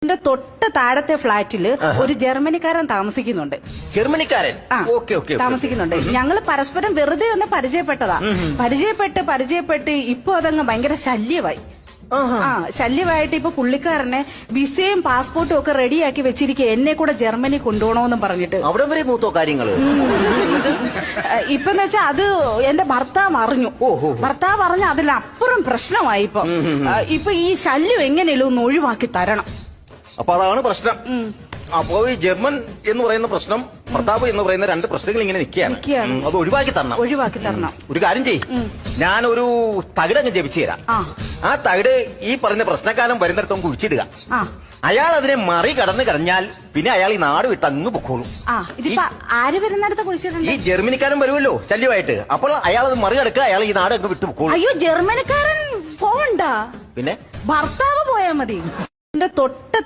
എന്റെ തൊട്ട് താഴത്തെ ഫ്ലാറ്റില് ഒരു ജർമ്മനിക്കാരൻ താമസിക്കുന്നുണ്ട്. ജർമ്മനിക്കാരൻ താമസിക്കുന്നുണ്ട്. ഞങ്ങള് പരസ്പരം വെറുതെ ഒന്ന് പരിചയപ്പെട്ടതാ. പരിചയപ്പെട്ട് ഇപ്പൊ അതങ്ങ് ഭയങ്കര ശല്യമായി. ശല്യമായിട്ട് ഇപ്പൊ പുള്ളിക്കാരനെ വിസയും പാസ്പോർട്ടും ഒക്കെ റെഡിയാക്കി വെച്ചിരിക്കുക, എന്നെ കൂടെ ജർമ്മനി കൊണ്ടുപോകണമെന്ന് പറഞ്ഞിട്ട്. അവിടെ വരെ മൂത്തോ കാര്യങ്ങള്. ഇപ്പെന്ന് വെച്ചാ അത് എന്റെ ഭർത്താവ് അറിഞ്ഞു. ഭർത്താവ് അറിഞ്ഞ അതിലപ്പുറം പ്രശ്നമായി. ഇപ്പൊ ഈ ശല്യം എങ്ങനെയല്ലോ ഒന്ന് ഒഴിവാക്കി തരണം. അപ്പൊ അതാണ് പ്രശ്നം. അപ്പോ ഈ ജർമ്മൻ എന്ന് പറയുന്ന പ്രശ്നം, ഭർത്താവ് എന്ന് പറയുന്ന രണ്ട് പ്രശ്നങ്ങൾ ഇങ്ങനെ നിൽക്കുകയാണ്. അത് ഒഴിവാക്കി തരണം. ഒരു കാര്യം ചെയ്യും, ഞാനൊരു തകിടങ്ങ് ജപിച്ചു തരാം. ആ തകിട് ഈ പറഞ്ഞ പ്രശ്നക്കാരൻ വരുന്നിടത്തും കുഴിച്ചിടുക. അയാൾ അതിനെ മറികടന്ന് കഴിഞ്ഞാൽ പിന്നെ അയാൾ ഈ നാട് വിട്ട് അങ്ങ് പൊക്കോളും. ആര് വരുന്നിടത്ത് കുഴിച്ചിട്ടുണ്ട്? ഈ ജർമ്മനിക്കാരൻ വരുമല്ലോ ശല്യമായിട്ട്. അപ്പോൾ അയാൾ അത് മറികടക്കുക, അയാൾ ഈ നാട് അങ്ങ് വിട്ടു പൊക്കോളും. അയ്യോ, ജർമ്മനിക്കാരൻ പോവണ്ട, പിന്നെ ഭർത്താവ് പോയാ മതി. എന്റെ തൊട്ട്